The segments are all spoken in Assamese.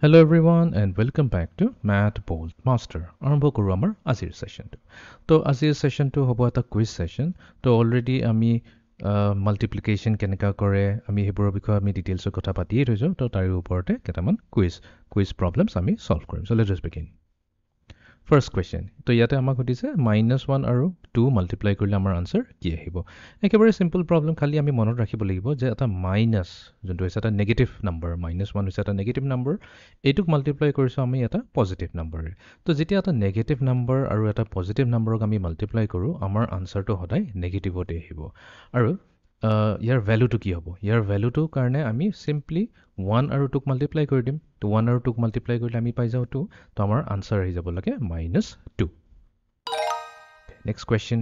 Hello everyone and welcome back to Math Bold Master. আৰম্ভ কৰো আমাৰ আজিৰ সেশনটো। তো আজিৰ সেশনটো হ'ব এটা কুইজ সেশন। তো অলৰেডি আমি মাল্টিপ্লিকেশন কেনেকা কৰে আমি হেবোৰৰ বিষয়ে আমি ডিটেইলছৰ কথা পাতিয়ে থৈছো। তো তাৰে ওপৰতে কেটামান কুইজ প্ৰবলেমছ আমি সলভ কৰিম। So let's begin. First question. তো ইয়াতে আমাক সুধিছে -1 আৰু 2 মাল্টিপ্লাই কৰিলে আমাৰ আনসাৰ কি আহিব? একেবাৰে সিম্পল প্ৰবলেম, খালি আমি মনত ৰাখিব লাগিব যে এটা মাইনাস যোনটো হৈছে এটা নেগেটিভ নাম্বাৰ, -1 হৈছে এটা নেগেটিভ নাম্বাৰ, এইটোক মাল্টিপ্লাই কৰিছো আমি এটা পজিটিভ নাম্বাৰ। তো যেতিয়া এটা নেগেটিভ নাম্বাৰ আৰু এটা পজিটিভ নাম্বাৰক আমি মাল্টিপ্লাই কৰো আমাৰ আনসাৰটো সদায় নেগেটিভতে আহিব। আৰু ইয়াৰ ভ্যালুটো কি হ'ব? ইয়াৰ ভ্যালুটো কাৰণে আমি সিম্পলি 1 আৰু 2ক মাল্টিপ্লাই কৰি দিম। তো 1 আৰু 2ক মাল্টিপ্লাই কৰিলে আমি পাই যাও 2। তো আমাৰ আনসাৰ আহি যাব লাগে -2। Next question.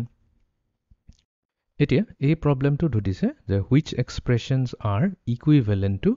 এতিয়া এই প্ৰবলেমটো সুধিছে যে which expressions are equivalent to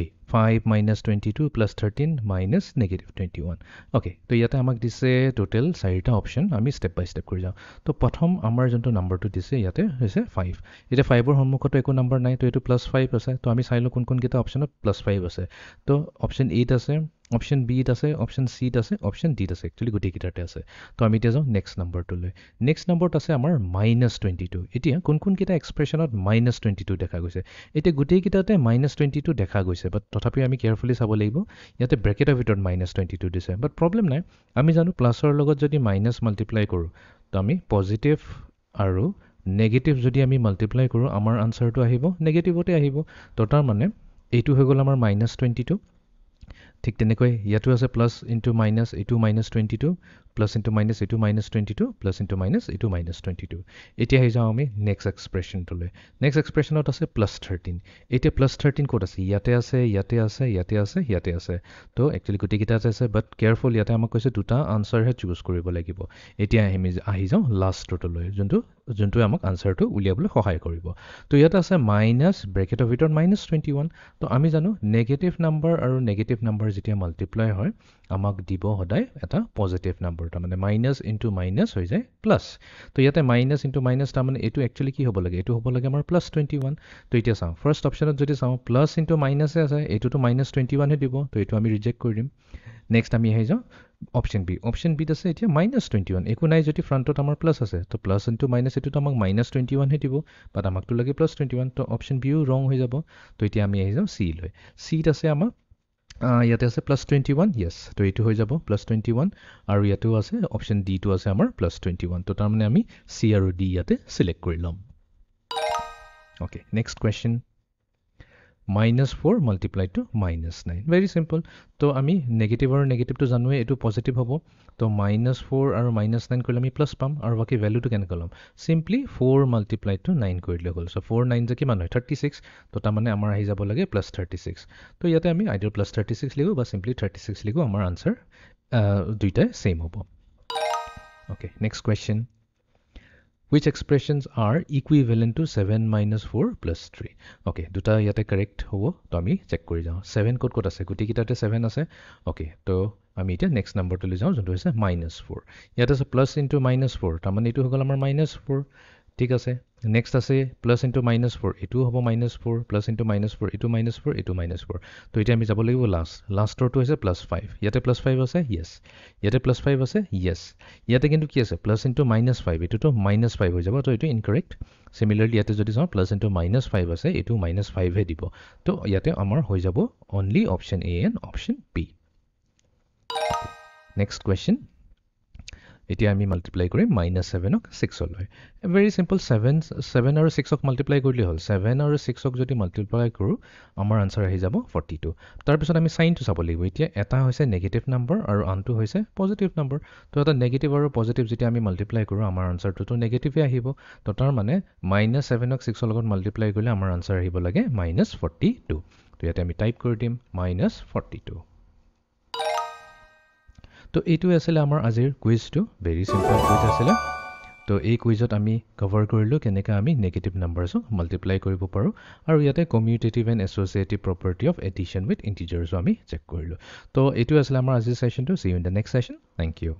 A 5 minus 22 plus 13 minus negative 21. Okay, তো ইয়াতে আমাক দিছে টোটেল 4টা অপশন, আমি স্টেপ বাই স্টেপ কৰি যাও। তো প্ৰথম আমাৰ যোনটো নাম্বাৰটো দিছে ইয়াতে হৈছে 5। এতিয়া 5ৰ সন্মুখতো একো নাম্বাৰ নাই, তো এটো +5 আছে। তো আমি চাইলো কোন কোন কেইটা অপশনত +5 আছে। তো অপশন A আছে, অপশন B আছে, অপশন C আছে, অপশন D আছে। একচুয়ালি গোটেই কেইটাতে আছে। তো আমি এতিয়া যাও নেক্সট নাম্বাৰটো লৈ। নেক্সট নাম্বাৰত আছে আমাৰ -22। এতিয়া কোন কোন কেইটা এক্সপ্ৰেছনত -22 দেখা গৈছে? এতিয়া গোটেই কেইটাতে -22 দেখা গৈছে, বাট তথাপি আমি কেয়াৰফুলি চাব লাগিব। ইয়াতে ব্ৰেকেটৰ ভিতৰত -22 দিছে, বাট প্ৰবলেম নাই। আমি জানো প্লাছৰ লগত যদি মাইনাছ মাল্টিপ্লাই কৰো তো আমি পজিটিভ আৰু নেগেটিভ যদি আমি মাল্টিপ্লাই কৰো আমাৰ আনসাৰটো আহিব নেগেটিভতে আহিব। তো তাৰ মানে এইটো হৈ গ'ল আমাৰ -22। ঠিক তেনেকৈ ইয়াতো আছে প্লাস ইনটু মাইনাস, এইটো -22, প্লাস ইনটু মাইনাস, এইটো -22, প্লাস ইনটু মাইনাস, এইটো -22। এতিয়া আহি যাওঁ আমি নেক্সট এক্সপ্ৰেছনটোলৈ। নেক্সট এক্সপ্ৰেছনত আছে +13। এতিয়া +13 ক'ত আছে? ইয়াতে আছে, ইয়াতে আছে, ইয়াতে আছে, ইয়াতে আছে। তো একচুয়ালি গোটেই কেইটাতে আছে, বাট কেয়াৰফুল ইয়াতে আমাক কৈছে দুটা আনসাৰহে চুজ কৰিব লাগিব। এতিয়া আহি যাওঁ লাষ্টটোলৈ, যোনটো আমাক আনসাৰটো উলিয়াবলৈ সহায় কৰিব। তো ইয়াতে আছে মাইনাস ব্ৰেকেটৰ ভিতৰত -21। তো আমি জানো নেগেটিভ নাম্বাৰ আৰু নেগেটিভ নাম্বাৰ যেতিয়া মাল্টিপ্লাই হয় আমাক দিব সদায় এটা পজিটিভ নাম্বাৰ, তাৰ মানে মাইনাস ইনটু মাইনাস হৈ যায় প্লাস। তো ইয়াতে মাইনাস ইনটু মাইনাস, তাৰ মানে এইটো একচুয়ালি কি হ'ব লাগে? এইটো হ'ব লাগে আমাৰ +21। তো এতিয়া চাওঁ ফাৰ্স্ট অপশনত যদি চাওঁ প্লাস ইনটু মাইনাসে আছে, এইটোতো -21 হে দিব। তো এইটো আমি ৰিজেক্ট কৰি দিম। নেক্সট আমি আহি যাওঁ অপশন বি। অপশন বিত আছে এতিয়া -21, একো নাই যদি ফ্ৰণ্টত আমাৰ প্লাস আছে। তো প্লাস ইনটু মাইনাস এইটোতো আমাক -21 হে দিব, বাট আমাকতো লাগে +21। তো অপশন বিও ৰং হৈ যাব। তো এতিয়া আমি আহি যাওঁ চি লৈ। চিত আছে আমাক ইয়াতে আছে +21, ইয়েছ। তো এইটো হৈ যাব +21, আৰু ইয়াতেও আছে অপশন ডি টো আছে আমাৰ +21। তো তাৰ মানে আমি চি আৰু ডি ইয়াতে সিলেক্ট কৰি ল'ম। Okay, next question. -4 multiply to -9, very simple. তো আমি নেগেটিভ আৰু নেগেটিভটো জানোৱে, এইটো পজিটিভ হ'ব। তো -4 আৰু -9 কৰিলে আমি প্লাস পাম, আৰু বাকী ভ্যালুটো কেনেকৈ ল'ম? সিম্পলি 4 মাল্টিপ্লাই টু 9 কৰিলে হ'ল। সো 4 9 যে কিমান হয়? 36। তো তাৰ মানে আমাৰ আহি যাব লাগে +36। তো ইয়াতে আমি আইদাৰ +36 লিখো বা সিম্পলি 36 লিখো, আমাৰ আনসাৰ দুইটাই সেম হ'ব। Okay, next question. Which expressions are equivalent to 7 minus 4 plus 3? Okay, দুটা ইয়াতে correct হ'ব। তো আমি চেক কৰি যাওঁ 7 ক'ত আছে? গোটেই কেইটাতে 7 আছে। ওকে, তো আমি এতিয়া নেক্সট নাম্বাৰটো লৈ যাওঁ, যোনটো হৈছে -4। ইয়াতে আছে প্লাস ইনটু -4, তাৰ মানে এইটো হৈ গ'ল আমাৰ -4। ঠিক আছে। নেক্সট আছে প্লাস ইনটু -4, এইটো হ'ব -4, প্লাস ইনটু -4, এইটো -4, এইটো -4। তো এতিয়া আমি যাব লাগিব লাষ্টৰটো হৈছে +5। ইয়াতে +5 আছে, ইয়েছ। ইয়াতে +5 আছে, ইয়েছ। ইয়াতে কিন্তু কি আছে? প্লাস ইনটু -5, এইটোতো -5 হৈ যাব। তো এইটো ইনকাৰেক্ট। সিমিলাৰলি ইয়াতে যদি চাওঁ প্লাস ইনটু -5 আছে, এইটো -5 হে দিব। তো ইয়াতে আমাৰ হৈ যাব only option A and option B. Next question. এতিয়া আমি মাল্টিপ্লাই কৰিম -7ক 6 লৈ। ভেৰি সিম্পল, 7 আৰু 6ক মাল্টিপ্লাই কৰিলে হ'ল। 7 আৰু 6ক যদি মাল্টিপ্লাই কৰোঁ আমাৰ আনসাৰ আহি যাব 42। তাৰপিছত আমি সাইনটো চাব লাগিব। এতিয়া এটা হৈছে নেগেটিভ নাম্বাৰ আৰু আনটো হৈছে পজিটিভ নাম্বাৰ। তো এটা নেগেটিভ আৰু পজিটিভ যেতিয়া আমি মাল্টিপ্লাই কৰোঁ আমাৰ আনসাৰটোতো নেগেটিভে আহিব। তো তাৰ মানে -7ক 6ৰ লগত মাল্টিপ্লাই কৰিলে আমাৰ আনসাৰ আহিব লাগে -42। তো ইয়াতে আমি টাইপ কৰি দিম -42। তো এইটো আছিলে আমাৰ আজিৰ কুইজটো। ভেৰি সিম্পল কুইজ আছিলে। তো এই কুইজত আমি কভাৰ কৰিলোঁ কেনেকৈ আমি নেগেটিভ নাম্বাৰছক মাল্টিপ্লাই কৰিব পাৰোঁ, আৰু ইয়াতে commutative and associative property of addition with ইণ্টিজাৰ্ছো আমি চেক কৰিলোঁ। তো এইটো আছিলে আমাৰ আজিৰ ছেশ্যনটো। See you in the next session. Thank U.